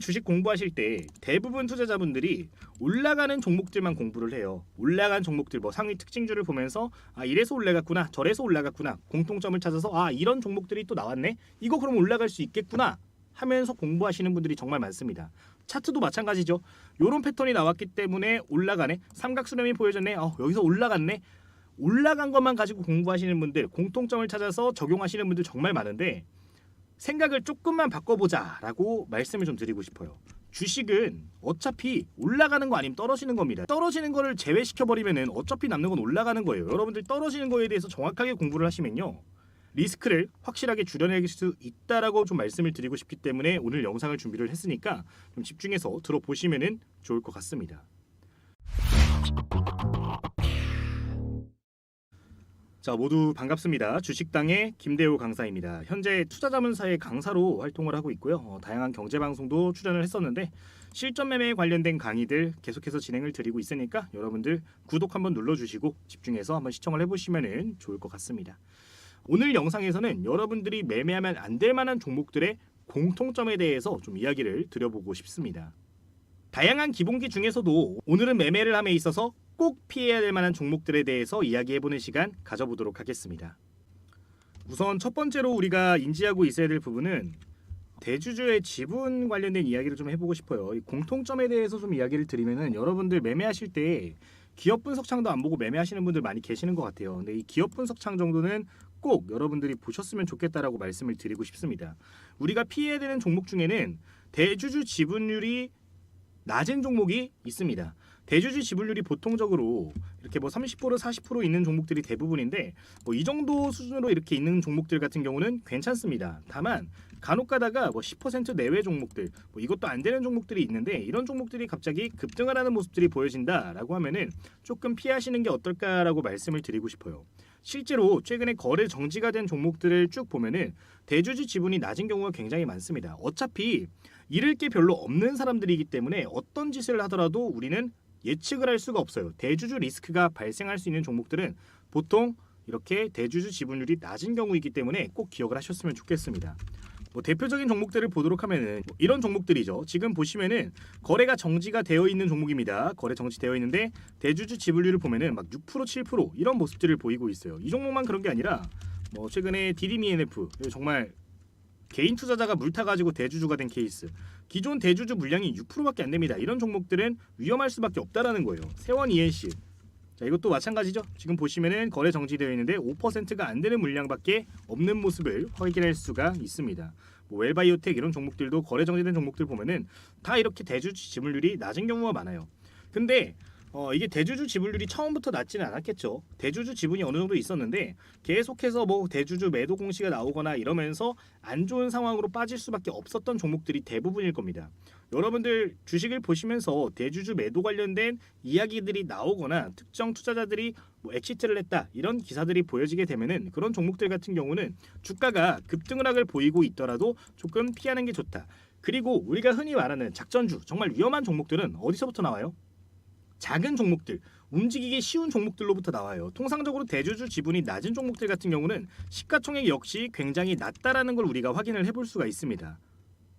주식 공부하실 때 대부분 투자자분들이 올라가는 종목들만 공부를 해요. 올라간 종목들 뭐 상위 특징주를 보면서 이래서 올라갔구나 저래서 올라갔구나 공통점을 찾아서 이런 종목들이 또 나왔네 이거 그럼 올라갈 수 있겠구나 하면서 공부하시는 분들이 정말 많습니다. 차트도 마찬가지죠. 요런 패턴이 나왔기 때문에 올라가네 삼각수렴이 보여졌네 여기서 올라갔네 올라간 것만 가지고 공부하시는 분들 공통점을 찾아서 적용하시는 분들 정말 많은데 생각을 조금만 바꿔보자라고 말씀을 좀 드리고 싶어요. 주식은 어차피 올라가는 거 아니면 떨어지는 겁니다. 떨어지는 거를 제외시켜버리면 어차피 남는 건 올라가는 거예요. 여러분들 떨어지는 거에 대해서 정확하게 공부를 하시면요. 리스크를 확실하게 줄여낼 수 있다라고 좀 말씀을 드리고 싶기 때문에 오늘 영상을 준비를 했으니까 좀 집중해서 들어보시면 좋을 것 같습니다. 자, 모두 반갑습니다. 주식당의 김대호 강사입니다. 현재 투자자문사의 강사로 활동을 하고 있고요. 다양한 경제방송도 출연을 했었는데 실전 매매에 관련된 강의들 계속해서 진행을 드리고 있으니까 여러분들 구독 한번 눌러주시고 집중해서 한번 시청을 해보시면 좋을 것 같습니다. 오늘 영상에서는 여러분들이 매매하면 안 될 만한 종목들의 공통점에 대해서 좀 이야기를 드려보고 싶습니다. 다양한 기본기 중에서도 오늘은 매매를 함에 있어서 꼭 피해야 될 만한 종목들에 대해서 이야기해보는 시간 가져보도록 하겠습니다. 우선 첫 번째로 우리가 인지하고 있어야 될 부분은 대주주의 지분 관련된 이야기를 좀 해보고 싶어요. 이 공통점에 대해서 좀 이야기를 드리면은 여러분들 매매하실 때 기업 분석창도 안 보고 매매하시는 분들 많이 계시는 것 같아요. 근데 이 기업 분석창 정도는 꼭 여러분들이 보셨으면 좋겠다라고 말씀을 드리고 싶습니다. 우리가 피해야 되는 종목 중에는 대주주 지분율이 낮은 종목이 있습니다. 대주주 지분율이 보통적으로 이렇게 뭐 30% 40% 있는 종목들이 대부분인데 뭐 이 정도 수준으로 이렇게 있는 종목들 같은 경우는 괜찮습니다. 다만 간혹 가다가 뭐 10% 내외 종목들 뭐 이것도 안 되는 종목들이 있는데 이런 종목들이 갑자기 급등을 하는 모습들이 보여진다라고 하면은 조금 피하시는 게 어떨까라고 말씀을 드리고 싶어요. 실제로 최근에 거래 정지가 된 종목들을 쭉 보면은 대주주 지분이 낮은 경우가 굉장히 많습니다. 어차피 잃을 게 별로 없는 사람들이기 때문에 어떤 짓을 하더라도 우리는 예측을 할 수가 없어요. 대주주 리스크가 발생할 수 있는 종목들은 보통 이렇게 대주주 지분율이 낮은 경우이기 때문에 꼭 기억을 하셨으면 좋겠습니다. 뭐 대표적인 종목들을 보도록 하면은 이런 종목들이죠. 지금 보시면은 거래가 정지가 되어 있는 종목입니다. 거래 정지되어 있는데 대주주 지분율을 보면은 막 6% 7% 이런 모습들을 보이고 있어요. 이 종목만 그런 게 아니라 뭐 최근에 DDMF 정말 개인 투자자가 물타가지고 대주주가 된 케이스. 기존 대주주 물량이 6%밖에 안 됩니다. 이런 종목들은 위험할 수밖에 없다라는 거예요. 세원 ENC. 자, 이것도 마찬가지죠. 지금 보시면은 거래 정지되어 있는데 5%가 안 되는 물량밖에 없는 모습을 확인할 수가 있습니다. 뭐 웰바이오텍 이런 종목들도 거래 정지된 종목들 보면은 다 이렇게 대주주 지분율이 낮은 경우가 많아요. 근데 이게 대주주 지분율이 처음부터 낮지는 않았겠죠. 대주주 지분이 어느 정도 있었는데 계속해서 뭐 대주주 매도 공시가 나오거나 이러면서 안 좋은 상황으로 빠질 수밖에 없었던 종목들이 대부분일 겁니다. 여러분들 주식을 보시면서 대주주 매도 관련된 이야기들이 나오거나 특정 투자자들이 뭐 엑시트를 했다 이런 기사들이 보여지게 되면은 그런 종목들 같은 경우는 주가가 급등락을 보이고 있더라도 조금 피하는 게 좋다. 그리고 우리가 흔히 말하는 작전주 정말 위험한 종목들은 어디서부터 나와요? 작은 종목들, 움직이기 쉬운 종목들로부터 나와요. 통상적으로 대주주 지분이 낮은 종목들 같은 경우는 시가총액 역시 굉장히 낮다라는 걸 우리가 확인을 해볼 수가 있습니다.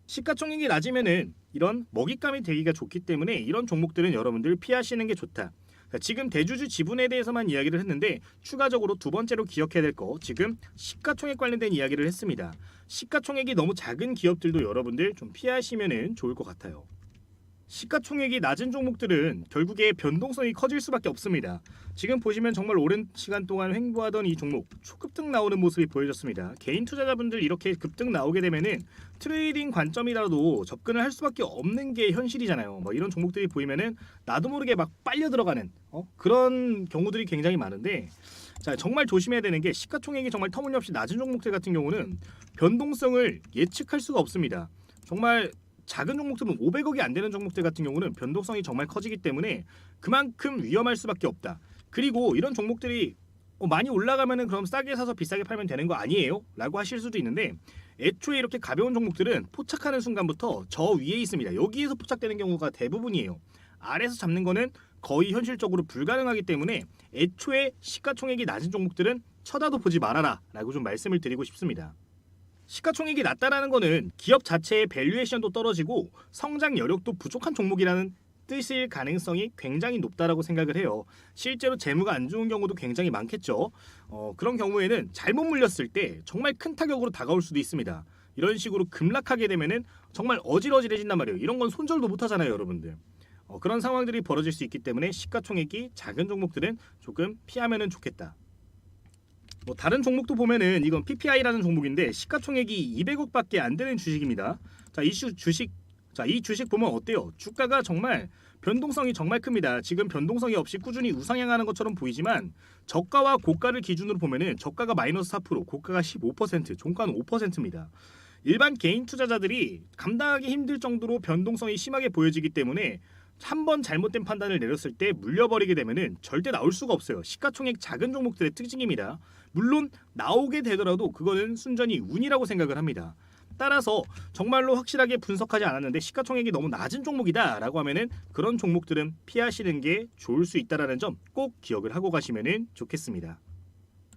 시가총액이 낮으면은 이런 먹잇감이 되기가 좋기 때문에 이런 종목들은 여러분들 피하시는 게 좋다. 지금 대주주 지분에 대해서만 이야기를 했는데 추가적으로 두 번째로 기억해야 될 거 지금 시가총액 관련된 이야기를 했습니다. 시가총액이 너무 작은 기업들도 여러분들 좀 피하시면 좋을 것 같아요. 시가총액이 낮은 종목들은 결국에 변동성이 커질 수밖에 없습니다. 지금 보시면 정말 오랜 시간 동안 횡보하던 이 종목 초급등 나오는 모습이 보여졌습니다. 개인 투자자분들 이렇게 급등 나오게 되면은 트레이딩 관점이라도 접근을 할 수밖에 없는 게 현실이잖아요. 뭐 이런 종목들이 보이면은 나도 모르게 막 빨려 들어가는 그런 경우들이 굉장히 많은데 자 정말 조심해야 되는 게 시가총액이 정말 터무니없이 낮은 종목들 같은 경우는 변동성을 예측할 수가 없습니다. 정말 작은 종목들은 500억이 안 되는 종목들 같은 경우는 변동성이 정말 커지기 때문에 그만큼 위험할 수밖에 없다. 그리고 이런 종목들이 많이 올라가면은 그럼 싸게 사서 비싸게 팔면 되는 거 아니에요? 라고 하실 수도 있는데 애초에 이렇게 가벼운 종목들은 포착하는 순간부터 저 위에 있습니다. 여기에서 포착되는 경우가 대부분이에요. 아래에서 잡는 거는 거의 현실적으로 불가능하기 때문에 애초에 시가총액이 낮은 종목들은 쳐다도 보지 말아라 라고 좀 말씀을 드리고 싶습니다. 시가총액이 낮다라는 거는 기업 자체의 밸류에이션도 떨어지고 성장 여력도 부족한 종목이라는 뜻일 가능성이 굉장히 높다라고 생각을 해요. 실제로 재무가 안 좋은 경우도 굉장히 많겠죠. 그런 경우에는 잘못 물렸을 때 정말 큰 타격으로 다가올 수도 있습니다. 이런 식으로 급락하게 되면은 정말 어질어질해진단 말이에요. 이런 건 손절도 못 하잖아요, 여러분들. 그런 상황들이 벌어질 수 있기 때문에 시가총액이 작은 종목들은 조금 피하면은 좋겠다. 뭐 다른 종목도 보면은 이건 PPI라는 종목인데 시가총액이 200억밖에 안 되는 주식입니다. 이 주식 보면 어때요? 주가가 정말 변동성이 정말 큽니다. 지금 변동성이 없이 꾸준히 우상향하는 것처럼 보이지만 저가와 고가를 기준으로 보면은 저가가 마이너스 4%, 고가가 15%, 종가는 5%입니다. 일반 개인 투자자들이 감당하기 힘들 정도로 변동성이 심하게 보여지기 때문에 한 번 잘못된 판단을 내렸을 때 물려버리게 되면은 절대 나올 수가 없어요. 시가총액 작은 종목들의 특징입니다. 물론 나오게 되더라도 그거는 순전히 운이라고 생각을 합니다. 따라서 정말로 확실하게 분석하지 않았는데 시가총액이 너무 낮은 종목이다라고 하면은 그런 종목들은 피하시는 게 좋을 수 있다라는 점 꼭 기억을 하고 가시면은 좋겠습니다.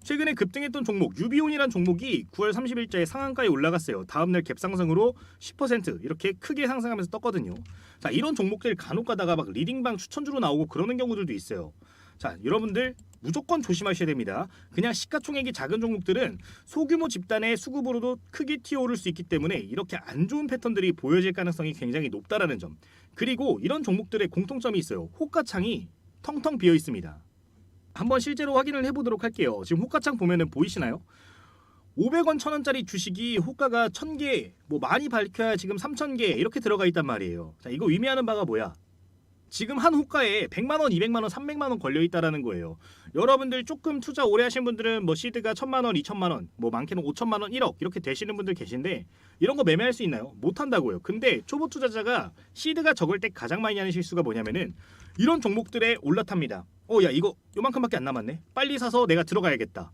최근에 급등했던 종목 유비온이란 종목이 9월 30일자에 상한가에 올라갔어요. 다음날 갭상승으로 10% 이렇게 크게 상승하면서 떴거든요. 자, 이런 종목들 간혹 가다가 막 리딩방 추천주로 나오고 그러는 경우들도 있어요. 자, 여러분들 무조건 조심하셔야 됩니다. 그냥 시가총액이 작은 종목들은 소규모 집단의 수급으로도 크게 튀어오를 수 있기 때문에 이렇게 안 좋은 패턴들이 보여질 가능성이 굉장히 높다라는 점. 그리고 이런 종목들의 공통점이 있어요. 호가창이 텅텅 비어 있습니다. 한번 실제로 확인을 해보도록 할게요. 지금 호가창 보면은 보이시나요? 500원, 1000원짜리 주식이 호가가 1000개, 뭐 많이 밝혀야 지금 3000개 이렇게 들어가 있단 말이에요. 자, 이거 의미하는 바가 뭐야? 지금 한 호가에 100만원, 200만원, 300만원 걸려있다라는 거예요. 여러분들 조금 투자 오래 하신 분들은 뭐 시드가 1000만원, 2000만원, 뭐 많게는 5천만원, 1억 이렇게 되시는 분들 계신데 이런 거 매매할 수 있나요? 못한다고요. 근데 초보 투자자가 시드가 적을 때 가장 많이 하는 실수가 뭐냐면은 이런 종목들에 올라탑니다. 야, 이거 요만큼밖에 안 남았네. 빨리 사서 내가 들어가야겠다.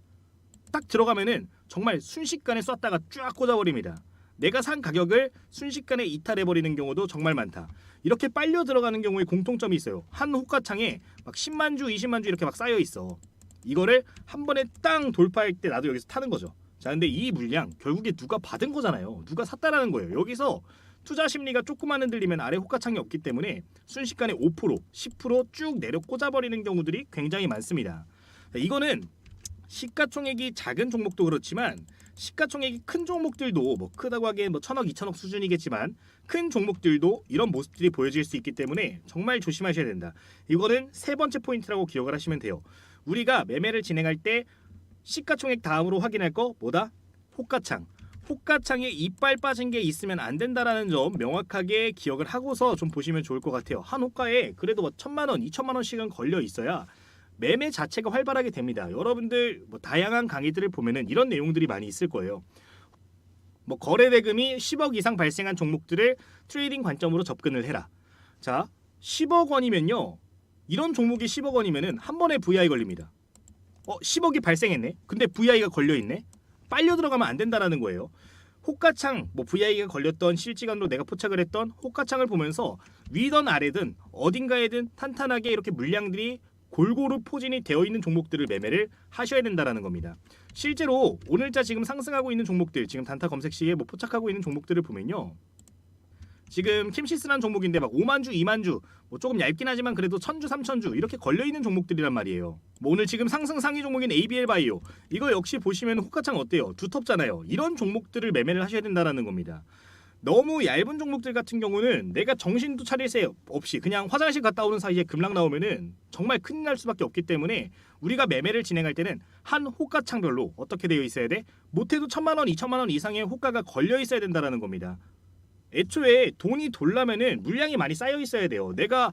딱 들어가면은 정말 순식간에 쐈다가 쫙 꽂아버립니다. 내가 산 가격을 순식간에 이탈해버리는 경우도 정말 많다. 이렇게 빨려 들어가는 경우에 공통점이 있어요. 한 호가창에 막 10만 주, 20만 주 이렇게 막 쌓여 있어. 이거를 한 번에 땅 돌파할 때 나도 여기서 타는 거죠. 자, 근데 이 물량 결국에 누가 받은 거잖아요. 누가 샀다라는 거예요. 여기서 투자 심리가 조금만 흔들리면 아래 호가창이 없기 때문에 순식간에 5%, 10%쭉 내려 꽂아버리는 경우들이 굉장히 많습니다. 자, 이거는 시가총액이 작은 종목도 그렇지만 시가총액이 큰 종목들도 뭐 크다고 하기엔 뭐 1000억, 2000억 수준이겠지만 큰 종목들도 이런 모습들이 보여질 수 있기 때문에 정말 조심하셔야 된다. 이거는 세 번째 포인트라고 기억을 하시면 돼요. 우리가 매매를 진행할 때 시가총액 다음으로 확인할 거 뭐다? 호가창. 호가창에 이빨 빠진 게 있으면 안 된다라는 점 명확하게 기억을 하고서 좀 보시면 좋을 것 같아요. 한 호가에 그래도 뭐 1000만원, 2000만원씩은 걸려 있어야 매매 자체가 활발하게 됩니다. 여러분들 뭐 다양한 강의들을 보면은 이런 내용들이 많이 있을 거예요. 뭐 거래 대금이 10억 이상 발생한 종목들을 트레이딩 관점으로 접근을 해라. 자, 10억 원이면요. 이런 종목이 10억 원이면은 한 번에 VI 걸립니다. 10억이 발생했네. 근데 VI가 걸려 있네. 빨려 들어가면 안 된다라는 거예요. 호가창, 뭐 VI가 걸렸던 실시간으로 내가 포착을 했던 호가창을 보면서 위든 아래든 어딘가에든 탄탄하게 이렇게 물량들이 골고루 포진이 되어 있는 종목들을 매매를 하셔야 된다라는 겁니다. 실제로 오늘자 지금 상승하고 있는 종목들, 지금 단타 검색 시에 뭐 포착하고 있는 종목들을 보면요. 지금 킴시스라는 종목인데 막 5만 주, 2만 주, 뭐 조금 얇긴 하지만 그래도 1000주, 3000주 이렇게 걸려 있는 종목들이란 말이에요. 뭐 오늘 지금 상승 상위 종목인 ABL 바이오 이거 역시 보시면 호가창 어때요? 두텁잖아요. 이런 종목들을 매매를 하셔야 된다라는 겁니다. 너무 얇은 종목들 같은 경우는 내가 정신도 차릴 새 없이 그냥 화장실 갔다 오는 사이에 급락 나오면은 정말 큰일 날 수밖에 없기 때문에 우리가 매매를 진행할 때는 한 호가창별로 어떻게 되어 있어야 돼? 못해도 1000만원, 2000만원 이상의 호가가 걸려 있어야 된다라는 겁니다. 애초에 돈이 돌려면은 물량이 많이 쌓여 있어야 돼요. 내가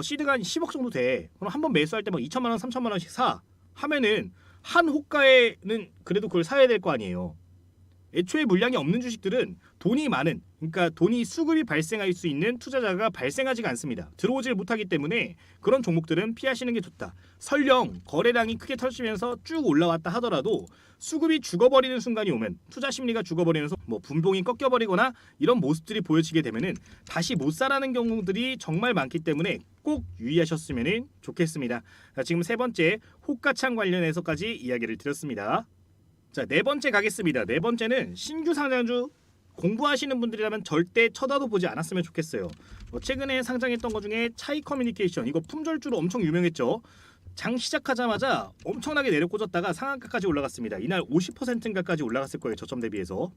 시드가 한 10억 정도 돼. 그럼 한번 매수할 때 막 2천만원, 3천만원씩 사 하면은 한 호가에는 그래도 그걸 사야 될 거 아니에요. 애초에 물량이 없는 주식들은 돈이 많은, 그러니까 돈이 수급이 발생할 수 있는 투자자가 발생하지가 않습니다. 들어오질 못하기 때문에 그런 종목들은 피하시는 게 좋다. 설령 거래량이 크게 터지면서 쭉 올라왔다 하더라도 수급이 죽어버리는 순간이 오면, 투자 심리가 죽어버리면서 뭐 분봉이 꺾여버리거나 이런 모습들이 보여지게 되면은 다시 못 사라는 경우들이 정말 많기 때문에 꼭 유의하셨으면 좋겠습니다. 자, 지금 세 번째 호가창 관련해서까지 이야기를 드렸습니다. 자, 네 번째 가겠습니다. 네 번째는 신규 상장주 공부하시는 분들이라면 절대 쳐다도 보지 않았으면 좋겠어요. 최근에 상장했던 것 중에 차이 커뮤니케이션, 이거 품절주로 엄청 유명했죠. 장 시작하자마자 엄청나게 내려꽂았다가 상한가까지 올라갔습니다. 이날 50%인가까지 올라갔을 거예요. 저점 대비해서.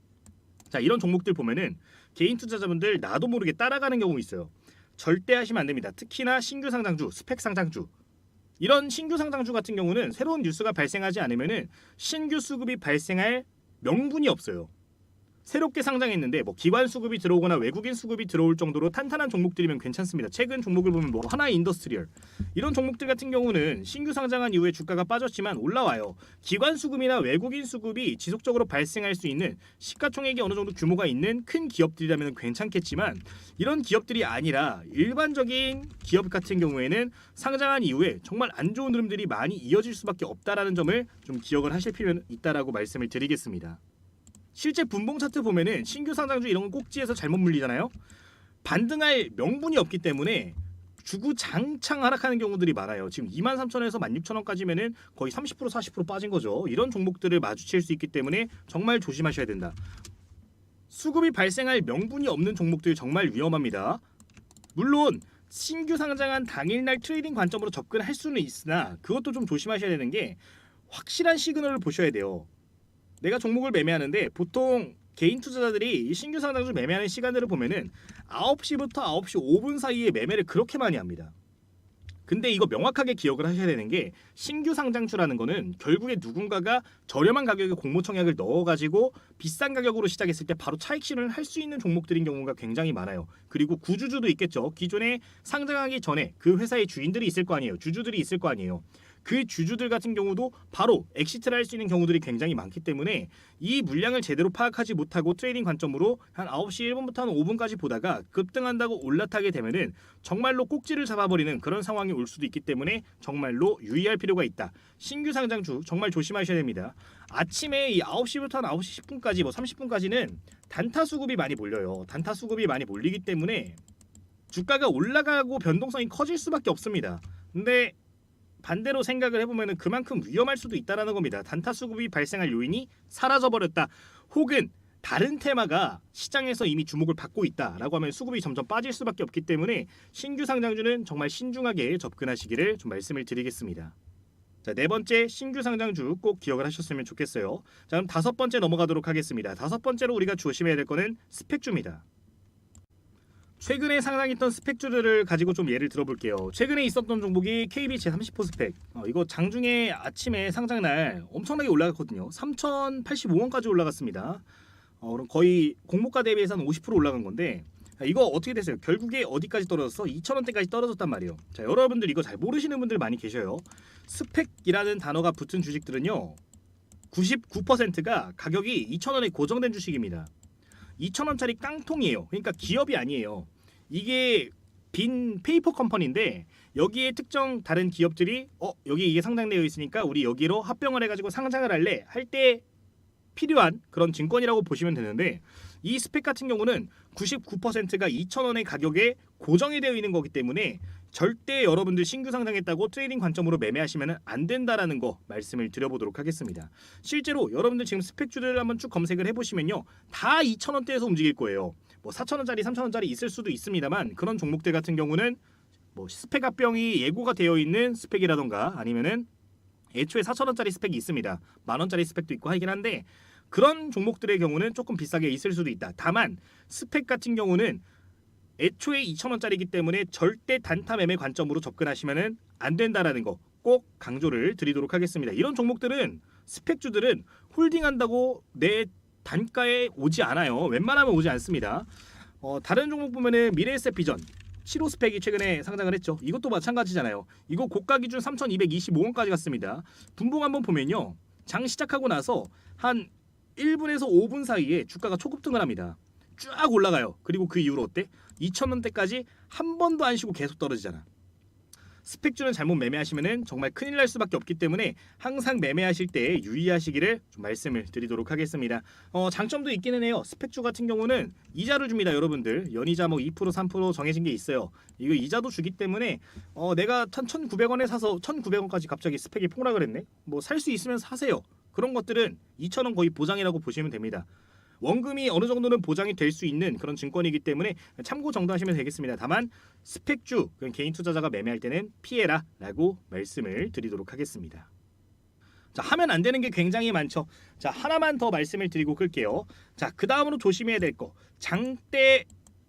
자, 이런 종목들 보면은 개인 투자자분들 나도 모르게 따라가는 경우 있어요. 절대 하시면 안 됩니다. 특히나 신규 상장주, 스펙 상장주. 이런 신규 상장주 같은 경우는 새로운 뉴스가 발생하지 않으면은 신규 수급이 발생할 명분이 없어요. 새롭게 상장했는데 뭐 기관 수급이 들어오거나 외국인 수급이 들어올 정도로 탄탄한 종목들이면 괜찮습니다. 최근 종목을 보면 뭐 하나 인더스트리얼 이런 종목들 같은 경우는 신규 상장한 이후에 주가가 빠졌지만 올라와요. 기관 수급이나 외국인 수급이 지속적으로 발생할 수 있는 시가총액이 어느 정도 규모가 있는 큰 기업들이라면 괜찮겠지만 이런 기업들이 아니라 일반적인 기업 같은 경우에는 상장한 이후에 정말 안 좋은 흐름들이 많이 이어질 수밖에 없다라는 점을 좀 기억을 하실 필요는 있다라고 말씀을 드리겠습니다. 실제 분봉 차트 보면은 신규 상장주 이런 건 꼭지에서 잘못 물리잖아요. 반등할 명분이 없기 때문에 주구장창 하락하는 경우들이 많아요. 지금 23,000원에서 16,000원까지면은 거의 30% 40% 빠진 거죠. 이런 종목들을 마주칠 수 있기 때문에 정말 조심하셔야 된다. 수급이 발생할 명분이 없는 종목들 정말 위험합니다. 물론 신규 상장한 당일날 트레이딩 관점으로 접근할 수는 있으나 그것도 좀 조심하셔야 되는 게 확실한 시그널을 보셔야 돼요. 내가 종목을 매매하는데 보통 개인 투자자들이 이 신규 상장주 매매하는 시간들을 보면은 9시부터 9시 5분 사이에 매매를 그렇게 많이 합니다. 근데 이거 명확하게 기억을 하셔야 되는 게 신규 상장주라는 거는 결국에 누군가가 저렴한 가격에 공모 청약을 넣어가지고 비싼 가격으로 시작했을 때 바로 차익 실현을 할 수 있는 종목들인 경우가 굉장히 많아요. 그리고 구주주도 있겠죠. 기존에 상장하기 전에 그 회사의 주인들이 있을 거 아니에요. 주주들이 있을 거 아니에요. 그 주주들 같은 경우도 바로 엑시트를 할 수 있는 경우들이 굉장히 많기 때문에 이 물량을 제대로 파악하지 못하고 트레이딩 관점으로 한 9시 1분부터 한 5분까지 보다가 급등한다고 올라타게 되면은 정말로 꼭지를 잡아버리는 그런 상황이 올 수도 있기 때문에 정말로 유의할 필요가 있다. 신규 상장주 정말 조심하셔야 됩니다. 아침에 이 9시부터 한 9시 10분까지 뭐 30분까지는 단타 수급이 많이 몰려요. 단타 수급이 많이 몰리기 때문에 주가가 올라가고 변동성이 커질 수밖에 없습니다. 근데 반대로 생각을 해보면 그만큼 위험할 수도 있다는 겁니다. 단타 수급이 발생할 요인이 사라져버렸다. 혹은 다른 테마가 시장에서 이미 주목을 받고 있다라고 하면 수급이 점점 빠질 수밖에 없기 때문에 신규 상장주는 정말 신중하게 접근하시기를 좀 말씀을 드리겠습니다. 자, 네 번째 신규 상장주 꼭 기억을 하셨으면 좋겠어요. 자, 그럼 다섯 번째 넘어가도록 하겠습니다. 다섯 번째로 우리가 조심해야 될 거는 스펙주입니다. 최근에 상장했던 스펙주들을 가지고 좀 예를 들어볼게요. 최근에 있었던 종목이 KB 제30 스펙. 이거 장중에 아침에 상장날 엄청나게 올라갔거든요. 3,085원까지 올라갔습니다. 그럼 거의 공모가 대비해서 한 50% 올라간 건데 이거 어떻게 됐어요? 결국에 어디까지 떨어졌어? 2,000원대까지 떨어졌단 말이에요. 자, 여러분들 이거 잘 모르시는 분들 많이 계셔요. 스펙이라는 단어가 붙은 주식들은요 99%가 가격이 2,000원에 고정된 주식입니다. 2,000원짜리 깡통이에요. 그러니까 기업이 아니에요. 이게 빈 페이퍼 컴퍼니인데 여기에 특정 다른 기업들이 여기 이게 상장되어 있으니까 우리 여기로 합병을 해가지고 상장을 할래 할 때 필요한 그런 증권이라고 보시면 되는데 이 스펙 같은 경우는 99%가 2,000원의 가격에 고정이 되어 있는 거기 때문에 절대 여러분들 신규 상장했다고 트레이딩 관점으로 매매하시면 안 된다라는 거 말씀을 드려보도록 하겠습니다. 실제로 여러분들 지금 스펙주들을 한번 쭉 검색을 해보시면요 다 2,000원대에서 움직일 거예요. 뭐 4,000원짜리 3,000원짜리 있을 수도 있습니다만 그런 종목들 같은 경우는 뭐 스펙 합병이 예고가 되어 있는 스펙이라던가 아니면은 애초에 4,000원짜리 스펙이 있습니다. 만원짜리 스펙도 있고 하긴 한데 그런 종목들의 경우는 조금 비싸게 있을 수도 있다. 다만 스펙 같은 경우는 애초에 2,000원짜리이기 때문에 절대 단타 매매 관점으로 접근하시면 안 된다라는 거 꼭 강조를 드리도록 하겠습니다. 이런 종목들은 스펙주들은 홀딩한다고 내 단가에 오지 않아요. 웬만하면 오지 않습니다. 다른 종목 보면은 미래에셋 비전 7호 스펙이 최근에 상장을 했죠. 이것도 마찬가지잖아요. 이거 고가 기준 3,225원까지 갔습니다. 분봉 한번 보면요. 장 시작하고 나서 한 1분에서 5분 사이에 주가가 초급등을 합니다. 쫙 올라가요. 그리고 그 이후로 어때? 2,000원대까지 한 번도 안 쉬고 계속 떨어지잖아. 스펙주는 잘못 매매하시면 정말 큰일 날 수밖에 없기 때문에 항상 매매하실 때 유의하시기를 좀 말씀을 드리도록 하겠습니다. 장점도 있기는 해요. 스펙주 같은 경우는 이자를 줍니다. 여러분들 연이자 뭐 2% 3% 정해진 게 있어요. 이거 이자도 주기 때문에 내가 1,900원에 사서 1,900원까지 갑자기 스펙이 폭락을 했네. 뭐 살 수 있으면 사세요. 그런 것들은 2,000원 거의 보장이라고 보시면 됩니다. 원금이 어느 정도는 보장이 될 수 있는 그런 증권이기 때문에 참고 정도 하시면 되겠습니다. 다만 스펙주, 개인 투자자가 매매할 때는 피해라 라고 말씀을 드리도록 하겠습니다. 자, 하면 안 되는 게 굉장히 많죠. 자, 하나만 더 말씀을 드리고 끌게요. 자, 그 다음으로 조심해야 될 거, 장대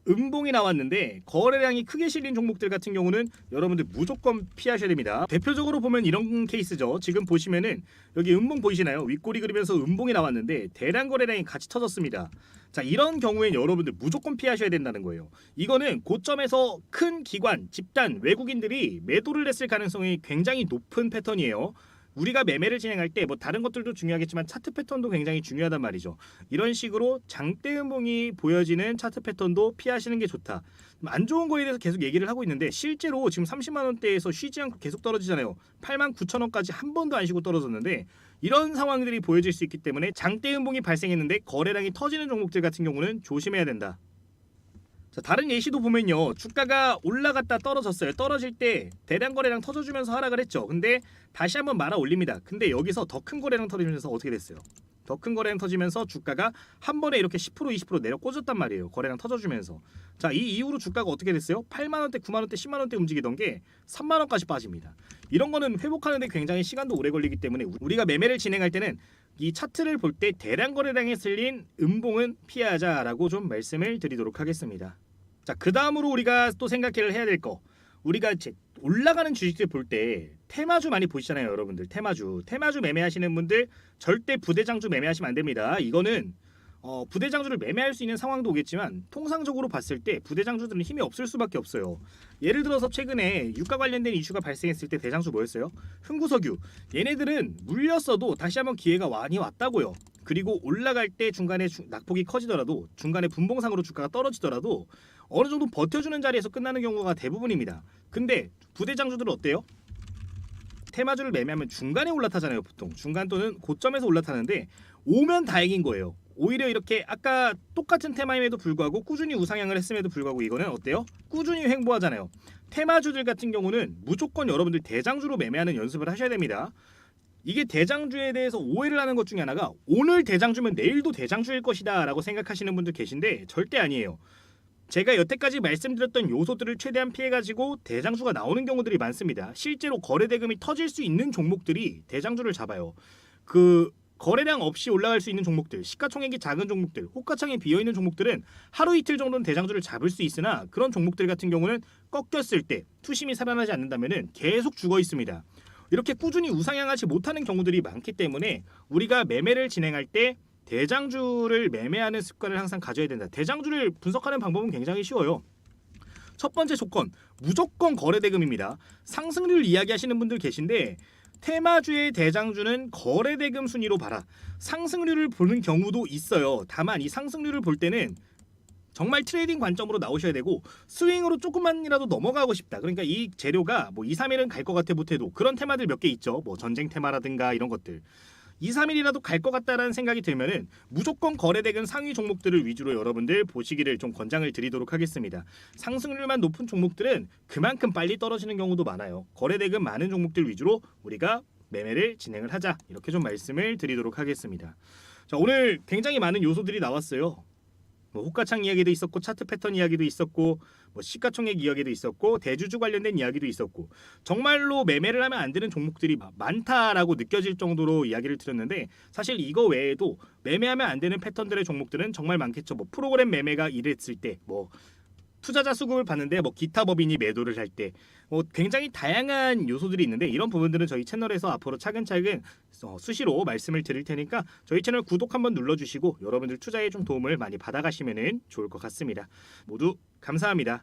음봉이 나왔는데 거래량이 크게 실린 종목들 같은 경우는 여러분들 무조건 피하셔야 됩니다. 대표적으로 보면 이런 케이스죠. 지금 보시면은 여기 음봉 보이시나요? 윗꼬리 그리면서 음봉이 나왔는데 대량 거래량이 같이 터졌습니다. 자, 이런 경우엔 여러분들 무조건 피하셔야 된다는 거예요. 이거는 고점에서 큰 기관, 집단, 외국인들이 매도를 했을 가능성이 굉장히 높은 패턴이에요. 우리가 매매를 진행할 때 뭐 다른 것들도 중요하겠지만 차트 패턴도 굉장히 중요하단 말이죠. 이런 식으로 장대 음봉이 보여지는 차트 패턴도 피하시는 게 좋다. 안 좋은 거에 대해서 계속 얘기를 하고 있는데 실제로 지금 30만 원대에서 쉬지 않고 계속 떨어지잖아요. 89,000원까지 한 번도 안 쉬고 떨어졌는데 이런 상황들이 보여질 수 있기 때문에 장대 음봉이 발생했는데 거래량이 터지는 종목들 같은 경우는 조심해야 된다. 자, 다른 예시도 보면요, 주가가 올라갔다 떨어졌어요. 떨어질 때 대량 거래량 터져주면서 하락을 했죠. 근데 다시 한번 말아 올립니다. 근데 여기서 더 큰 거래량 터지면서 어떻게 됐어요? 더 큰 거래량 터지면서 주가가 한 번에 이렇게 10% 20% 내려 꽂았단 말이에요. 거래량 터져주면서. 자, 이 이후로 주가가 어떻게 됐어요? 8만 원대, 9만 원대, 10만 원대 움직이던 게 3만 원까지 빠집니다. 이런 거는 회복하는데 굉장히 시간도 오래 걸리기 때문에 우리가 매매를 진행할 때는 이 차트를 볼 때 대량 거래량에 실린 음봉은 피하자라고 좀 말씀을 드리도록 하겠습니다. 자, 그 다음으로 우리가 또 생각을 해야 될 거, 우리가 올라가는 주식들 볼 때 테마주 많이 보시잖아요. 여러분들 테마주 매매하시는 분들 절대 부대장주 매매하시면 안 됩니다. 이거는 부대장주를 매매할 수 있는 상황도 오겠지만 통상적으로 봤을 때 부대장주들은 힘이 없을 수밖에 없어요. 예를 들어서 최근에 유가 관련된 이슈가 발생했을 때 대장주 뭐였어요? 흥구석유. 얘네들은 물렸어도 다시 한번 기회가 많이 왔다고요. 그리고 올라갈 때 중간에 낙폭이 커지더라도, 중간에 분봉상으로 주가가 떨어지더라도 어느 정도 버텨주는 자리에서 끝나는 경우가 대부분입니다. 근데 부대장주들은 어때요? 테마주를 매매하면 중간에 올라타잖아요. 보통 중간 또는 고점에서 올라타는데 오면 다행인 거예요. 오히려 이렇게 아까 똑같은 테마임에도 불구하고 꾸준히 우상향을 했음에도 불구하고 이거는 어때요? 꾸준히 횡보하잖아요. 테마주들 같은 경우는 무조건 여러분들 대장주로 매매하는 연습을 하셔야 됩니다. 이게 대장주에 대해서 오해를 하는 것 중에 하나가 오늘 대장주면 내일도 대장주일 것이다 라고 생각하시는 분들 계신데 절대 아니에요. 제가 여태까지 말씀드렸던 요소들을 최대한 피해가지고 대장주가 나오는 경우들이 많습니다. 실제로 거래대금이 터질 수 있는 종목들이 대장주를 잡아요. 그 거래량 없이 올라갈 수 있는 종목들, 시가총액이 작은 종목들, 호가창에 비어있는 종목들은 하루 이틀 정도는 대장주를 잡을 수 있으나 그런 종목들 같은 경우는 꺾였을 때 투심이 살아나지 않는다면 계속 죽어 있습니다. 이렇게 꾸준히 우상향하지 못하는 경우들이 많기 때문에 우리가 매매를 진행할 때 대장주를 매매하는 습관을 항상 가져야 된다. 대장주를 분석하는 방법은 굉장히 쉬워요. 첫 번째 조건, 무조건 거래대금입니다. 상승률 이야기하시는 분들 계신데 테마주의 대장주는 거래대금 순위로 봐라. 상승률을 보는 경우도 있어요. 다만 이 상승률을 볼 때는 정말 트레이딩 관점으로 나오셔야 되고 스윙으로 조금만이라도 넘어가고 싶다. 그러니까 이 재료가 뭐 2, 3일은 갈 것 같아 못해도 그런 테마들 몇 개 있죠. 뭐 전쟁 테마라든가 이런 것들. 2, 3일이라도 갈 것 같다라는 생각이 들면은 무조건 거래대금 상위 종목들을 위주로 여러분들 보시기를 좀 권장을 드리도록 하겠습니다. 상승률만 높은 종목들은 그만큼 빨리 떨어지는 경우도 많아요. 거래대금 많은 종목들 위주로 우리가 매매를 진행을 하자. 이렇게 좀 말씀을 드리도록 하겠습니다. 자, 오늘 굉장히 많은 요소들이 나왔어요. 뭐 호가창 이야기도 있었고 차트 패턴 이야기도 있었고 뭐 시가총액 이야기도 있었고 대주주 관련된 이야기도 있었고 정말로 매매를 하면 안 되는 종목들이 많다라고 느껴질 정도로 이야기를 드렸는데 사실 이거 외에도 매매하면 안 되는 패턴들의 종목들은 정말 많겠죠. 뭐 프로그램 매매가 이랬을 때 뭐 투자자 수급을 받는데 뭐 기타 법인이 매도를 할 때 뭐 굉장히 다양한 요소들이 있는데 이런 부분들은 저희 채널에서 앞으로 차근차근 수시로 말씀을 드릴 테니까 저희 채널 구독 한번 눌러주시고 여러분들 투자에 좀 도움을 많이 받아가시면 좋을 것 같습니다. 모두 감사합니다.